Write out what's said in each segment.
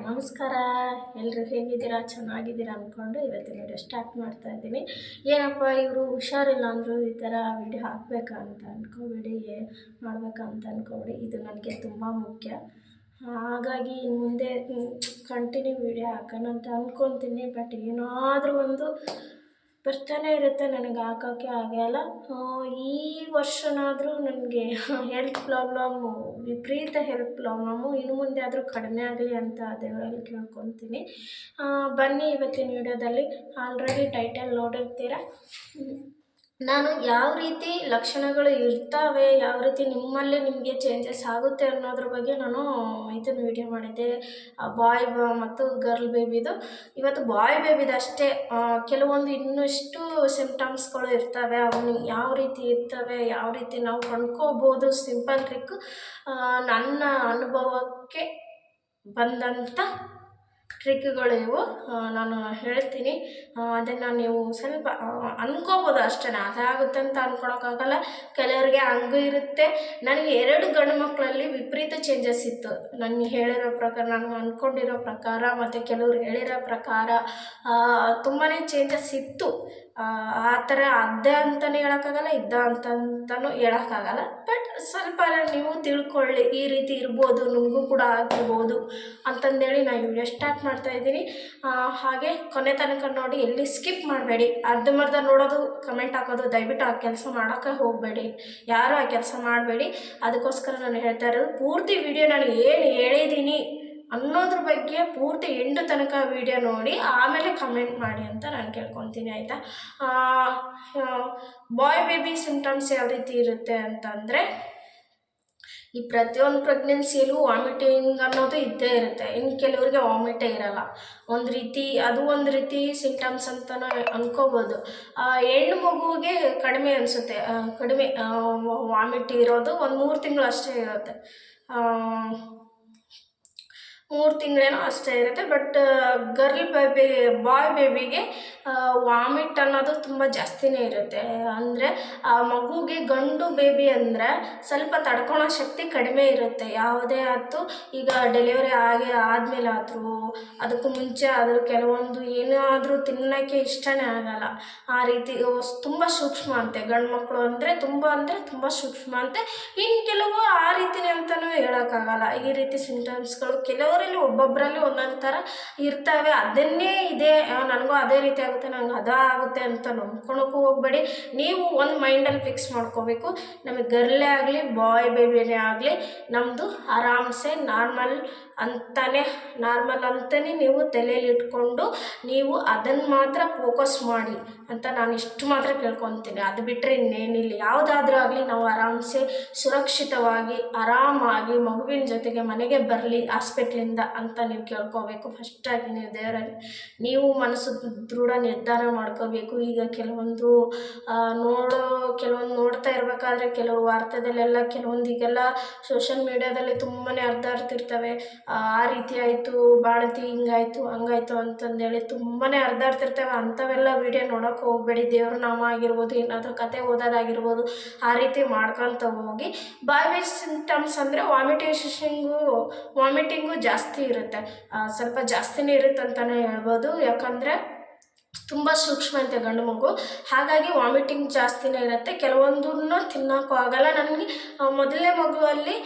ನಮಸ್ಕಾರ. ಎಲ್ಲರೂ ಹೇಗಿದ್ದೀರಾ? ಚೆನ್ನಾಗಿದ್ದೀರಾ ಅಂದ್ಕೊಂಡು ಇವತ್ತಿನ ವಿಡಿಯೋ ಸ್ಟಾರ್ಟ್ ಮಾಡ್ತಾ ಇದ್ದೀನಿ. ಏನಪ್ಪ ಇವರು ಹುಷಾರಿಲ್ಲ ಅಂದರು, ಈ ಥರ ವಿಡಿಯೋ ಹಾಕಬೇಕಾ ಅಂತ ಅಂದ್ಕೊಬೇಡಿ, ಮಾಡಬೇಕಾ ಅಂತ ಅಂದ್ಕೊಬೇಡಿ. ಇದು ನನಗೆ ತುಂಬ ಮುಖ್ಯ. ಹಾಗಾಗಿ ಇನ್ನು ಮುಂದೆ ಕಂಟಿನ್ಯೂ ವಿಡಿಯೋ ಹಾಕೋಣ ಅಂತ ಅಂದ್ಕೊತೀನಿ. ಬಟ್ ಏನಾದರೂ ಒಂದು ಬರ್ತಾನೆ ಇರುತ್ತೆ, ನನಗೆ ಹಾಕೋಕ್ಕೆ ಆಗಲ್ಲ. ಈ ವರ್ಷನಾದರೂ ನನಗೆ ಹೆಲ್ತ್ ಪ್ರಾಬ್ಲಮ್ಮು, ವಿಪರೀತ ಹೆಲ್ತ್ ಪ್ರಾಬ್ಲಮ್ಮು. ಇನ್ನು ಮುಂದೆ ಆದರೂ ಕಡಿಮೆ ಆಗಲಿ ಅಂತ ದೇವರಲ್ಲಿ ಕೇಳ್ಕೊತೀನಿ. ಬನ್ನಿ ಇವತ್ತಿನ ವಿಡಿಯೋದಲ್ಲಿ. ಆಲ್ರೆಡಿ ಟೈಟಲ್ ನೋಡಿರ್ತೀರ. ನಾನು ಯಾವ ರೀತಿ ಲಕ್ಷಣಗಳು ಇರ್ತವೆ, ಯಾವ ರೀತಿ ನಿಮ್ಮಲ್ಲಿ ನಿಮಗೆ ಚೇಂಜಸ್ ಆಗುತ್ತೆ ಅನ್ನೋದ್ರ ಬಗ್ಗೆ ನಾನು ಇದನ್ನು ವಿಡಿಯೋ ಮಾಡಿದ್ದೆ, ಬಾಯ್ ಮತ್ತು ಗರ್ಲ್ ಬೇಬಿದು. ಇವತ್ತು ಬಾಯ್ ಬೇಬಿದು ಅಷ್ಟೇ. ಕೆಲವೊಂದು ಇನ್ನಷ್ಟು ಸಿಂಪ್ಟಮ್ಸ್ಗಳು ಇರ್ತವೆ, ಅವನು ಯಾವ ರೀತಿ ಇರ್ತವೆ, ಯಾವ ರೀತಿ ನಾವು ಕಂಡ್ಕೋಬೋದು. ಸಿಂಪಲ್ ಟ್ರಿಕ್, ನನ್ನ ಅನುಭವಕ್ಕೆ ಬಂದಂಥ ಟ್ರಿಕ್ಗಳು ಇವು. ನಾನು ಹೇಳ್ತೀನಿ, ಅದನ್ನು ನೀವು ಸ್ವಲ್ಪ ಅಂದ್ಕೋಬೋದು ಅಷ್ಟೇ. ಅದಾಗುತ್ತೆ ಅಂತ ಅಂದ್ಕೊಳಕ್ಕಾಗಲ್ಲ. ಕೆಲವರಿಗೆ ಹಂಗೂ ಇರುತ್ತೆ. ನನಗೆ 2 ಗಂಡು ಮಕ್ಕಳಲ್ಲಿ ವಿಪರೀತ ಚೇಂಜಸ್ ಇತ್ತು. ನನಗೆ ಹೇಳಿರೋ ಪ್ರಕಾರ, ನಾನು ಅಂದ್ಕೊಂಡಿರೋ ಪ್ರಕಾರ ಮತ್ತು ಕೆಲವ್ರು ಹೇಳಿರೋ ಪ್ರಕಾರ ತುಂಬಾ ಚೇಂಜಸ್ ಇತ್ತು. ಆ ಥರ ಅದೇ ಅಂತಲೇ ಹೇಳೋಕ್ಕಾಗಲ್ಲ, ಇದ್ದ ಅಂತಲೂ ಹೇಳೋಕ್ಕಾಗಲ್ಲ. ಬಟ್ ಸ್ವಲ್ಪ ನೀವು ತಿಳ್ಕೊಳ್ಳಿ, ಈ ರೀತಿ ಇರ್ಬೋದು, ನಿಮಗೂ ಕೂಡ ಆಗಿರ್ಬೋದು ಅಂತಂದೇಳಿ ನಾನು ವಿಡಿಯೋ ಸ್ಟಾರ್ಟ್ ಮಾಡ್ತಾಯಿದ್ದೀನಿ. ಹಾಗೆ ಕೊನೆ ತನಕ ನೋಡಿ, ಎಲ್ಲಿ ಸ್ಕಿಪ್ ಮಾಡಬೇಡಿ. ಅರ್ಧಂಬರ್ಧ ನೋಡೋದು, ಕಮೆಂಟ್ ಹಾಕೋದು, ದಯವಿಟ್ಟು ಆ ಕೆಲಸ ಮಾಡೋಕ್ಕೆ ಹೋಗಬೇಡಿ. ಯಾರೂ ಆ ಕೆಲಸ ಮಾಡಬೇಡಿ. ಅದಕ್ಕೋಸ್ಕರ ನಾನು ಹೇಳ್ತಾ ಇರೋದು, ಪೂರ್ತಿ ವಿಡಿಯೋ ನಾನು ಏನು ಹೇಳಿದ್ದೀನಿ ಅನ್ನೋದ್ರ ಬಗ್ಗೆ ಪೂರ್ತಿ ಎಂಟು ತನಕ ವಿಡಿಯೋ ನೋಡಿ ಆಮೇಲೆ ಕಮೆಂಟ್ ಮಾಡಿ ಅಂತ ನಾನು ಕೇಳ್ಕೊತೀನಿ, ಆಯಿತಾ? ಬಾಯ್ ಬೇಬಿ ಸಿಂಪ್ಟಮ್ಸ್ ಯಾವ ರೀತಿ ಇರುತ್ತೆ ಅಂತಂದರೆ, ಈ ಪ್ರತಿಯೊಂದು ಪ್ರೆಗ್ನೆನ್ಸಿಯಲ್ಲೂ ವಾಮಿಟಿಂಗ್ ಅನ್ನೋದು ಇದ್ದೇ ಇರುತ್ತೆ. ಇನ್ನು ಕೆಲವರಿಗೆ ವಾಮಿಟೇ ಇರಲ್ಲ. ಒಂದು ರೀತಿ ಸಿಂಟಮ್ಸ್ ಅಂತಲೂ ಅಂದ್ಕೋಬೋದು. ಹೆಣ್ಣು ಮಗುವಿಗೆ ಕಡಿಮೆ ಅನಿಸುತ್ತೆ, ಕಡಿಮೆ ವಾಮಿಟ್ ಇರೋದು ಒಂದು 3 ತಿಂಗಳು ಅಷ್ಟೇ ಇರುತ್ತೆ. 3 ತಿಂಗಳೇನೋ ಅಷ್ಟೇ ಇರುತ್ತೆ. ಬಟ್ ಬಾಯ್ ಬೇಬಿಗೆ ವಾಮಿಟ್ ಅನ್ನೋದು ತುಂಬ ಜಾಸ್ತಿನೇ ಇರುತ್ತೆ. ಅಂದರೆ ಆ ಮಗುಗೆ, ಗಂಡು ಬೇಬಿ ಅಂದರೆ ಸ್ವಲ್ಪ ತಡ್ಕೊಳೋ ಶಕ್ತಿ ಕಡಿಮೆ ಇರುತ್ತೆ. ಯಾವುದೇ ಆಯ್ತು, ಈಗ ಡೆಲಿವರಿ ಆದಮೇಲೆ ಆದರೂ, ಅದಕ್ಕೂ ಮುಂಚೆ ಆದರೂ ಕೆಲವೊಂದು ಏನಾದರೂ ತಿನ್ನೋಕ್ಕೆ ಇಷ್ಟನೇ ಆಗಲ್ಲ. ಆ ರೀತಿ ತುಂಬ ಸೂಕ್ಷ್ಮ ಅಂತೆ ಗಂಡು ಮಕ್ಕಳು ಅಂದರೆ ತುಂಬ ಸೂಕ್ಷ್ಮ ಅಂತೆ. ಇನ್ನು ಕೆಲವು ಆ ರೀತಿನೇ ಅಂತಲೂ ಹೇಳೋಕ್ಕಾಗಲ್ಲ. ಈ ರೀತಿ ಸಿಂಟಮ್ಸ್ಗಳು ಕೆಲವರಲ್ಲಿ, ಒಬ್ಬೊಬ್ಬರಲ್ಲಿ ಒಂದೊಂದು ಥರ ಇರ್ತವೆ. ಅದನ್ನೇ ಇದೆ, ನನಗೂ ಅದೇ ರೀತಿ ಆಗುತ್ತೆ, ನನಗೆ ಆಗುತ್ತೆ ಅಂತ ನಂಬ್ಕೊಳಕ್ಕೂ ಹೋಗಬೇಡಿ. ನೀವು ಒಂದು ಮೈಂಡಲ್ಲಿ ಫಿಕ್ಸ್ ಮಾಡ್ಕೋಬೇಕು, ನಮಗೆ ಗರ್ಲೇ ಆಗಲಿ ಬಾಯ್ ಬೇಬಿನೇ ಆಗಲಿ, ನಮ್ಮದು ಆರಾಮ್ಸೆ ನಾರ್ಮಲ್ ಅಂತಲೇ ನೀವು ತಲೆಯಲ್ಲಿ ಇಟ್ಕೊಂಡು ನೀವು ಅದನ್ನು ಮಾತ್ರ ಫೋಕಸ್ ಮಾಡಿ ಅಂತ ನಾನು ಇಷ್ಟು ಮಾತ್ರ ಕೇಳ್ಕೊತೀನಿ. ಅದು ಬಿಟ್ಟರೆ ಇನ್ನೇನಿಲ್ಲ. ಯಾವುದಾದ್ರೂ ಆಗಲಿ ನಾವು ಆರಾಮ್ಸೆ ಸುರಕ್ಷಿತವಾಗಿ ಆರಾಮಾಗಿ ಮಗುವಿನ ಜೊತೆಗೆ ಮನೆಗೆ ಬರಲಿ ಹಾಸ್ಪಿಟ್ಲಿಂದ ಅಂತ ನೀವು ಕೇಳ್ಕೋಬೇಕು. ಫಸ್ಟಾಗಿ ನೀವು ದೇವರಲ್ಲಿ ನೀವು ಮನಸ್ಸು ದೃಢ ನಿರ್ಧಾರ ಮಾಡ್ಕೋಬೇಕು. ಈಗ ಕೆಲವೊಂದು ನೋಡ್ತಾ ಇರಬೇಕಾದ್ರೆ ಕೆಲವು ವಾರ್ತೆದಲ್ಲೆಲ್ಲ ಈಗೆಲ್ಲ ಸೋಷಿಯಲ್ ಮೀಡ್ಯಾದಲ್ಲಿ ತುಂಬಾ ಹರಿದಾಡ್ತಿರ್ತವೆ. ಆ ರೀತಿ ಆಯಿತು, ಬಾಣತಿ ಹಿಂಗಾಯಿತು ಹಂಗಾಯಿತು ಅಂತಂದೇಳಿ ತುಂಬಾ ಹರಿದಾಡ್ತಿರ್ತವೆ. ಅಂಥವೆಲ್ಲ ವಿಡಿಯೋ ನೋಡೋಕೆ ಹೋಗಬೇಡಿ. ದೇವ್ರ ನಾಮ ಆಗಿರ್ಬೋದು, ಏನಾದರೂ ಕತೆ ಓದೋದಾಗಿರ್ಬೋದು, ಆ ರೀತಿ ಮಾಡ್ಕೊತ ಹೋಗಿ. ಬಾಯ್ ಸಿಂಟಮ್ಸ್ ಅಂದರೆ ವಾಮಿಟಿಂಗು ಜಾಸ್ತಿ ಇರುತ್ತೆ. ಸ್ವಲ್ಪ ಜಾಸ್ತಿನೇ ಇರುತ್ತೆ ಅಂತಲೇ ಹೇಳ್ಬೋದು. ಯಾಕಂದರೆ ತುಂಬ ಸೂಕ್ಷ್ಮ ಅಂತೆ ಗಂಡು ಮಗು, ಹಾಗಾಗಿ ವಾಮಿಟಿಂಗ್ ಜಾಸ್ತಿನೇ ಇರುತ್ತೆ. ಕೆಲವೊಂದನ್ನು ತಿನ್ನೋಕ್ಕೂ ಆಗಲ್ಲ. ನನಗೆ ಮೊದಲನೇ ಮಗುವಲ್ಲಿ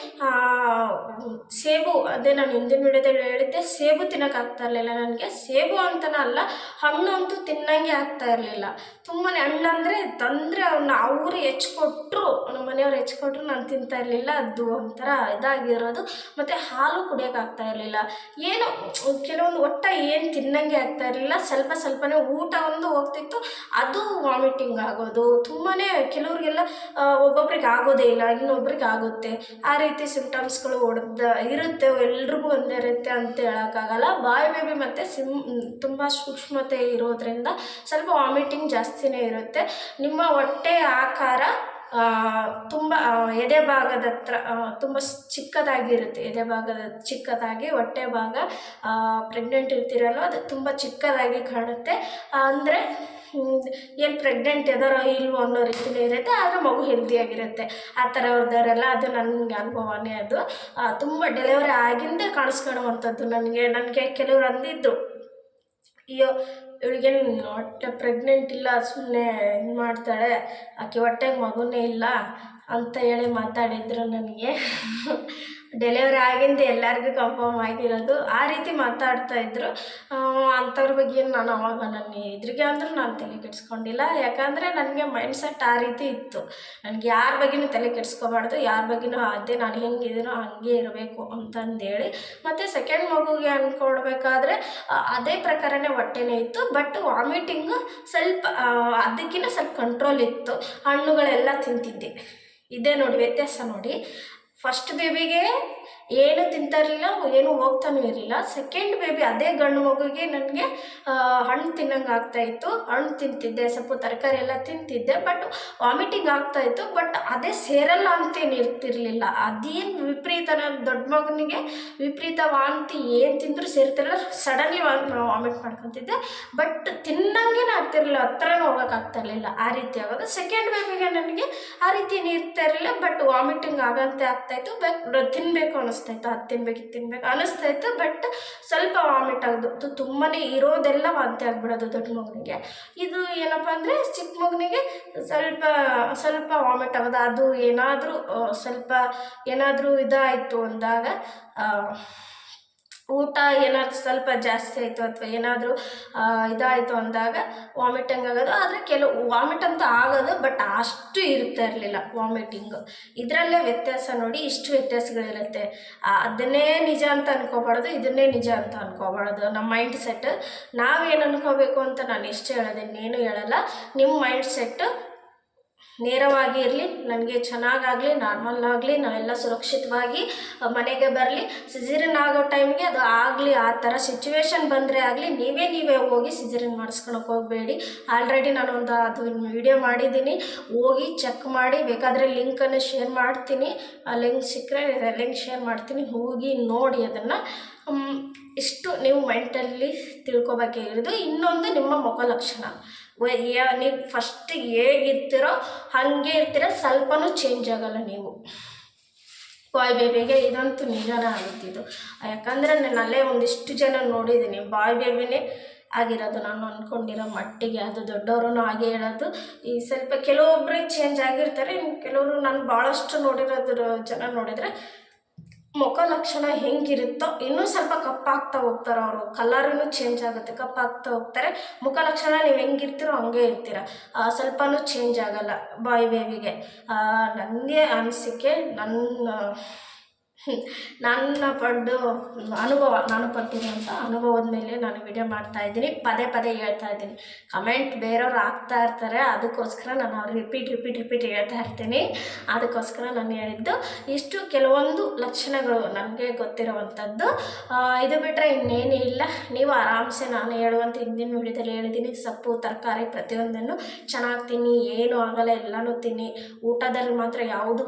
ಸೇಬು, ಅದೇ ನಾನು ಹಿಂದಿನ ವಿಡಿಯೋದಲ್ಲಿ ಹೇಳಿದ್ದೆ, ಸೇಬು ತಿನ್ನೋಕ್ಕಾಗ್ತಾ ಇರಲಿಲ್ಲ ನನಗೆ. ಸೇಬು ಅಂತಲೇ ಅಲ್ಲ, ಹಣ್ಣು ಅಂತೂ ತಿನ್ನಂಗೆ ಆಗ್ತಾ ಇರಲಿಲ್ಲ. ತುಂಬಾ ಹಣ್ಣಂದರೆ ತಂದರೆ ಅವರು ಹೆಚ್ಚಿಕೊಟ್ರು, ನಮ್ಮ ಮನೆಯವ್ರು ಹೆಚ್ಚಿಕೊಟ್ರು ನಾನು ತಿಂತಾ ಇರಲಿಲ್ಲ. ಅದು ಒಂಥರ ಇದಾಗಿರೋದು. ಮತ್ತು ಹಾಲು ಕುಡಿಯೋಕ್ಕಾಗ್ತಾ ಇರಲಿಲ್ಲ. ಏನೋ ಕೆಲವೊಂದು ಏನು ತಿನ್ನಂಗೆ ಆಗ್ತಾ ಇರಲಿಲ್ಲ. ಸ್ವಲ್ಪನೇ ಊಟ ಒಂದು ಹೋಗ್ತಿತ್ತು, ಅದು ವಾಮಿಟಿಂಗ್ ಆಗೋದು. ತುಂಬಾ ಕೆಲವ್ರಿಗೆಲ್ಲ ಒಬ್ಬೊಬ್ರಿಗೆ ಆಗೋದೇ ಇಲ್ಲ, ಇನ್ನೊಬ್ರಿಗೆ ಆಗುತ್ತೆ. ಆ ರೀತಿ ಸಿಂಪ್ಟಮ್ಸ್ಗಳು ಇರುತ್ತೆ. ಎಲ್ರಿಗೂ ಒಂದೇ ಇರುತ್ತೆ ಅಂತ ಹೇಳೋಕ್ಕಾಗಲ್ಲ. ಬಾಯ್ ಬೇಬಿ ಮತ್ತು ತುಂಬ ಸೂಕ್ಷ್ಮತೆ ಇರೋದ್ರಿಂದ ಸ್ವಲ್ಪ ವಾಮಿಟಿಂಗ್ ಜಾಸ್ತಿನೇ ಇರುತ್ತೆ. ನಿಮ್ಮ ಹೊಟ್ಟೆ ಆಕಾರ ತುಂಬ ಎದೆ ಭಾಗದ ಹತ್ರ ತುಂಬ ಚಿಕ್ಕದಾಗಿರುತ್ತೆ. ಎದೆ ಭಾಗದ ಚಿಕ್ಕದಾಗಿ, ಹೊಟ್ಟೆ ಭಾಗ ಪ್ರೆಗ್ನೆಂಟ್ ಇರ್ತೀರಲ್ವ ಅದು ತುಂಬ ಚಿಕ್ಕದಾಗಿ ಕಾಣುತ್ತೆ. ಅಂದರೆ ಏನು ಪ್ರೆಗ್ನೆಂಟ್ ಇದಾರೋ ಇಲ್ವೋ ಅನ್ನೋ ರೀತಿಯೇ ಇರುತ್ತೆ, ಆದರೆ ಮಗು ಹೆಲ್ದಿಯಾಗಿರುತ್ತೆ. ಆ ಥರ ಅವ್ರದ್ದವರೆಲ್ಲ ಅದು ನನಗೆ ಅನುಭವನೇ ಅದು. ತುಂಬ ಡೆಲಿವರಿ ಆಗಿಂದೇ ಕಾಣಿಸ್ಕೊಳ್ಳುವಂಥದ್ದು ನನಗೆ ಕೆಲವ್ರು ಅಂದಿದ್ದು, ಅಯ್ಯೋ ಇವಳಿಗೇನು ಹೊಟ್ಟೆ ಪ್ರೆಗ್ನೆಂಟ್ ಇಲ್ಲ, ಸುಮ್ಮನೆ ಇದು ಮಾಡ್ತಾಳೆ, ಆಕೆ ಹೊಟ್ಟೆಗೆ ಮಗುನೇ ಇಲ್ಲ ಅಂತ ಹೇಳಿ ಮಾತಾಡಿದ್ರು ನನಗೆ. ಡೆಲಿವರಿ ಆಗಿಂದ ಎಲ್ಲರಿಗೂ ಕನ್ಫರ್ಮ್ ಆಗಿರೋದು, ಆ ರೀತಿ ಮಾತಾಡ್ತಾಯಿದ್ರು. ಅಂಥವ್ರ ಬಗ್ಗೆ ನಾನು ಅವಾಗ ಎದುರಿಗೆ ಅಂದರೂ ನಾನು ತಲೆ ಕೆಡಿಸ್ಕೊಂಡಿಲ್ಲ. ಯಾಕಂದರೆ ನನಗೆ ಮೈಂಡ್ಸೆಟ್ ಆ ರೀತಿ ಇತ್ತು, ನನಗೆ ಯಾರ ಬಗ್ಗೆನೂ ತಲೆ ಕೆಡಿಸ್ಕೋಬಾರ್ದು, ಯಾರ ಬಗ್ಗೆನೂ ಅದೇ ನಾನು ಹೆಂಗಿದ್ದೀನೋ ಹಾಗೆ ಇರಬೇಕು ಅಂತಂದೇಳಿ. ಮತ್ತು ಸೆಕೆಂಡ್ ಮಗುಗೆ ಅಂದ್ಕೊಡ್ಬೇಕಾದ್ರೆ ಅದೇ ಪ್ರಕಾರನೇ ಹೊಟ್ಟೆನೇ ಇತ್ತು, ಬಟ್ ವಾಮಿಟಿಂಗು ಸ್ವಲ್ಪ ಅದಕ್ಕಿಂತ ಸ್ವಲ್ಪ ಕಂಟ್ರೋಲ್ ಇತ್ತು. ಹಣ್ಣುಗಳೆಲ್ಲ ತಿಂತಿದ್ದೆ. ಇದೇ ನೋಡಿ ವ್ಯತ್ಯಾಸ ನೋಡಿ. ಫಸ್ಟ್ ಬೇಬಿಗೆ ಏನು ತಿಂತಾ ಇರಲಿಲ್ಲ, ಏನು ಹೋಗ್ತಾನೂ ಇರಲಿಲ್ಲ. ಸೆಕೆಂಡ್ ಬೇಬಿ ಅದೇ ಗಂಡು ಮಗುಗೆ ನನಗೆ ಹಣ್ಣು ತಿನ್ನಂಗೆ ಆಗ್ತಾಯಿತ್ತು. ಹಣ್ಣು ತಿಂತಿದ್ದೆ, ಸ್ವಲ್ಪ ತರಕಾರಿ ಎಲ್ಲ ತಿಂತಿದ್ದೆ, ಬಟ್ ವಾಮಿಟಿಂಗ್ ಆಗ್ತಾಯಿತ್ತು. ಬಟ್ ಅದೇ ಸೇರಲ್ಲ ಅಂತೇನು ಇರ್ತಿರಲಿಲ್ಲ. ಅದೇನು ವಿಪರೀತ, ನನ್ನ ದೊಡ್ಡ ಮಗನಿಗೆ ವಿಪರೀತ ವಾಂತಿ, ಏನು ತಿಂದರೂ ಸೇರ್ತಿರಲಿಲ್ಲ. ಸಡನ್ಲಿ ವಾಮಿಟ್ ಮಾಡ್ಕೊತಿದ್ದೆ, ಬಟ್ ತಿನ್ನಂಗೇನು ಆಗ್ತಿರಲಿಲ್ಲ, ಹತ್ರನೂ ಹೋಗೋಕ್ಕಾಗ್ತಾಯಿರಲಿಲ್ಲ. ಆ ರೀತಿ ಆಗೋದು. ಸೆಕೆಂಡ್ ಬೇಬಿಗೆ ನನಗೆ ಆ ರೀತಿ ಏನು ಇರ್ತಾ ಇರಲಿಲ್ಲ, ಬಟ್ ವಾಮಿಟಿಂಗ್ ಆಗಂತೆ ಆಗ್ತಾಯಿತ್ತು. ತಿನ್ನಬೇಕು ಅನ್ನಿಸ್ತಾಯಿತ್ತು, ಅದು ತಿನ್ಬೇಕು ಇದು ತಿನ್ಬೇಕು ಅನ್ನಿಸ್ತಾಯಿತ್ತು, ಬಟ್ ಸ್ವಲ್ಪ ವಾಮಿಟ್ ಆಗೋದು. ತುಂಬಾ ಇರೋದೆಲ್ಲ ವಾಂತಿ ಆಗಿಬಿಡೋದು ದೊಡ್ಡ ಮಗನಿಗೆ. ಇದು ಏನಪ್ಪ ಅಂದರೆ ಚಿಕ್ಕ ಮಗನಿಗೆ ಸ್ವಲ್ಪ ಸ್ವಲ್ಪ ವಾಮಿಟ್ ಆಗೋದು. ಅದು ಏನಾದರೂ ಇದಾಯಿತು ಅಂದಾಗ, ಊಟ ಏನಾದರೂ ಸ್ವಲ್ಪ ಜಾಸ್ತಿ ಆಯಿತು ಅಥವಾ ಏನಾದರೂ ಇದಾಯಿತು ಅಂದಾಗ ವಾಮಿಟಿಂಗ್ ಆಗೋದು. ಆದರೆ ಕೆಲವು ವಾಮಿಟ್ ಅಂತ ಆಗೋದು, ಬಟ್ ಅಷ್ಟು ಇರ್ತಾ ಇರಲಿಲ್ಲ ವಾಮಿಟಿಂಗು. ಇದರಲ್ಲೇ ವ್ಯತ್ಯಾಸ ನೋಡಿ, ಇಷ್ಟು ವ್ಯತ್ಯಾಸಗಳಿರುತ್ತೆ. ಅದನ್ನೇ ನಿಜ ಅಂತ ಅಂದ್ಕೋಬಾರ್ದು, ಇದನ್ನೇ ನಿಜ ಅಂತ ಅಂದ್ಕೋಬಾರ್ದು. ನಮ್ಮ ಮೈಂಡ್ ಸೆಟ್ ನಾವೇನು ಅಂದ್ಕೋಬೇಕು ಅಂತ ನಾನು ಇಷ್ಟು ಹೇಳೋದು, ಇನ್ನೇನು ಹೇಳಲ್ಲ. ನಿಮ್ಮ ಮೈಂಡ್ ಸೆಟ್ಟು ನೇರವಾಗಿ ಇರಲಿ, ನನಗೆ ಚೆನ್ನಾಗಾಗಲಿ, ನಾರ್ಮಲ್ ಆಗಲಿ, ನಾವೆಲ್ಲ ಸುರಕ್ಷಿತವಾಗಿ ಮನೆಗೆ ಬರಲಿ. ಸಿಜೇರಿಯನ್ ಆಗೋ ಟೈಮ್ಗೆ ಅದು ಆಗಲಿ, ಆ ಥರ ಸಿಚುವೇಶನ್ ಬಂದರೆ ಆಗಲಿ, ನೀವೇ ಹೋಗಿ ಸಿಜೇರಿಯನ್ ಮಾಡಿಸ್ಕೊಳಕ್ಕೆ ಹೋಗಬೇಡಿ. ಆಲ್ರೆಡಿ ನಾನು ಅದು ವಿಡಿಯೋ ಮಾಡಿದ್ದೀನಿ, ಹೋಗಿ ಚೆಕ್ ಮಾಡಿ. ಬೇಕಾದರೆ ಲಿಂಕನ್ನು ಶೇರ್ ಮಾಡ್ತೀನಿ, ಆ ಲಿಂಕ್ ಸಿಕ್ಕರೆ ಲಿಂಕ್ ಶೇರ್ ಮಾಡ್ತೀನಿ, ಹೋಗಿ ನೋಡಿ ಅದನ್ನು. ಇಷ್ಟು ನೀವು ಮೈಂಡಲ್ಲಿ ತಿಳ್ಕೊಬೇಕಾಗಿರೋದು. ಇನ್ನೊಂದು ನಿಮ್ಮ ಮುಖ ಲಕ್ಷಣ, ನೀವು ಫಸ್ಟ್ ಹೇಗಿರ್ತೀರೋ ಹಾಗೆ ಇರ್ತೀರ, ಸ್ವಲ್ಪನೂ ಚೇಂಜ್ ಆಗೋಲ್ಲ ನೀವು. ಬಾಯ್ ಬೇಬಿಗೆ ಇದಂತೂ ನಿಜಾನ ಆಗುತ್ತಿದ್ದು. ಯಾಕಂದರೆ ನಾನು ಅಲ್ಲೇ ಒಂದಿಷ್ಟು ಜನ ನೋಡಿದ್ದೀನಿ, ಬಾಯ್ ಬೇಬಿನೇ ಆಗಿರೋದು ನಾನು ಅಂದ್ಕೊಂಡಿರೋ ಮಟ್ಟಿಗೆ. ಅದು ದೊಡ್ಡವರು ಹಾಗೆ ಹೇಳೋದು. ಈ ಸ್ವಲ್ಪ ಕೆಲವೊಬ್ಬರಿಗೆ ಚೇಂಜ್ ಆಗಿರ್ತಾರೆ, ಕೆಲವರು ನಾನು ಭಾಳಷ್ಟು ನೋಡಿರೋದ್ರ ಜನ ನೋಡಿದರೆ ಮುಖ ಲಕ್ಷಣ ಹೆಂಗಿರುತ್ತೋ ಇನ್ನೂ ಸ್ವಲ್ಪ ಕಪ್ಪಾಗ್ತಾ ಹೋಗ್ತಾರೆ. ಅವರು ಕಲರೂ ಚೇಂಜ್ ಆಗುತ್ತೆ, ಕಪ್ಪಾಗ್ತಾ ಹೋಗ್ತಾರೆ. ಮುಖ ಲಕ್ಷಣ ನೀವು ಹೆಂಗಿರ್ತೀರೋ ಹಂಗೆ ಇರ್ತೀರ, ಸ್ವಲ್ಪನೂ ಚೇಂಜ್ ಆಗೋಲ್ಲ ಬಾಯ್ ಬೇಬಿಗೆ. ನನಗೆ ಅನಿಸಿಕೆ, ನನ್ನ ಪಡ್ಡು ಅನುಭವ, ನಾನು ಪಟ್ಟಿರುವಂಥ ಅನುಭವದ ಮೇಲೆ ನಾನು ವಿಡಿಯೋ ಮಾಡ್ತಾಯಿದ್ದೀನಿ. ಪದೇ ಹೇಳ್ತಾ ಇದ್ದೀನಿ. ಕಮೆಂಟ್ ಬೇರೆಯವ್ರು ಹಾಕ್ತಾ ಇರ್ತಾರೆ, ಅದಕ್ಕೋಸ್ಕರ ನಾನು ರಿಪೀಟ್ ಹೇಳ್ತಾ ಇರ್ತೀನಿ. ಅದಕ್ಕೋಸ್ಕರ ನಾನು ಹೇಳಿದ್ದು ಇಷ್ಟು ಕೆಲವೊಂದು ಲಕ್ಷಣಗಳು ನನಗೆ ಗೊತ್ತಿರುವಂಥದ್ದು. ಇದು ಬಿಟ್ಟರೆ ಇನ್ನೇನು ಇಲ್ಲ. ನೀವು ಆರಾಮ್ಸೆ ನಾನು ಹೇಳುವಂಥ ಹಿಂದಿನ ವಿಡಿಯೋದಲ್ಲಿ ಹೇಳಿದ್ದೀನಿ, ಸೊಪ್ಪು ತರಕಾರಿ ಪ್ರತಿಯೊಂದನ್ನು ಚೆನ್ನಾಗಿ ತಿನ್ನಿ, ಏನೂ ಆಗಲ್ಲ, ಎಲ್ಲನೂ ತಿನ್ನಿ. ಊಟದಲ್ಲಿ ಮಾತ್ರ ಯಾವುದು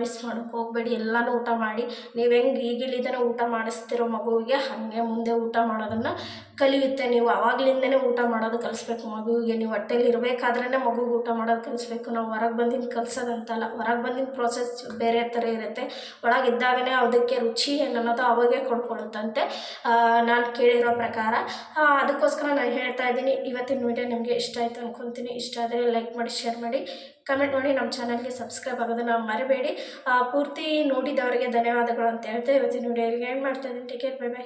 ಮಿಸ್ ಮಾಡೋಕ್ಕೆ ಹೋಗಬೇಡಿ, ಎಲ್ಲನೂ ಊಟ ಮಾಡಿ. ನೀವು ಹೆಂಗೆ ಈಗಿಲಿಂದನೇ ಊಟ ಮಾಡಿಸ್ತಿರೋ ಮಗುವಿಗೆ, ಹಾಗೆ ಮುಂದೆ ಊಟ ಮಾಡೋದನ್ನು ಕಲಿಯುತ್ತೆ. ನೀವು ಆವಾಗಲಿಂದನೇ ಊಟ ಮಾಡೋದು ಕಲಿಸ್ಬೇಕು ಮಗುವಿಗೆ. ನೀವು ಹೊಟ್ಟೆಲಿ ಇರಬೇಕಾದ್ರೇ ಮಗುಗೆ ಊಟ ಮಾಡೋದು ಕಲಿಸ್ಬೇಕು. ನಾವು ಹೊರಗೆ ಬಂದಿನ ಕಲಿಸೋದಂತಲ್ಲ, ಹೊರಗೆ ಬಂದಿನ ಪ್ರೋಸೆಸ್ ಬೇರೆ ಥರ ಇರುತ್ತೆ. ಒಳಗಿದ್ದಾಗಲೇ ಅದಕ್ಕೆ ರುಚಿ ಅನ್ನೋದು ಅವಾಗೇ ಕೊಡ್ಕೊಳ್ಳುತ್ತಂತೆ, ನಾನು ಕೇಳಿರೋ ಪ್ರಕಾರ. ಅದಕ್ಕೋಸ್ಕರ ನಾನು ಹೇಳ್ತಾ ಇದ್ದೀನಿ. ಇವತ್ತಿನ ವಿಡಿಯೋ ನಿಮಗೆ ಇಷ್ಟ ಆಯಿತು ಅಂದ್ಕೊತೀನಿ. ಇಷ್ಟ ಆದರೆ ಲೈಕ್ ಮಾಡಿ, ಶೇರ್ ಮಾಡಿ, ಕಮೆಂಟ್ ಮಾಡಿ, ನಮ್ಮ ಚಾನಲ್ಗೆ ಸಬ್ಸ್ಕ್ರೈಬ್ ಆಗೋದನ್ನು ಮರಿಬೇಡಿ. ಪೂರ್ತಿ ನೋಡಿದವರಿಗೆ ಧನ್ಯವಾದಗಳು ಅಂತ ಹೇಳ್ತಾ ಇವತ್ತಿನ ವಿಡಿಯೋಗೆ ಎಂಡ್ ಮಾಡ್ತಾ ಇದ್ದೀನಿ. Take care, by.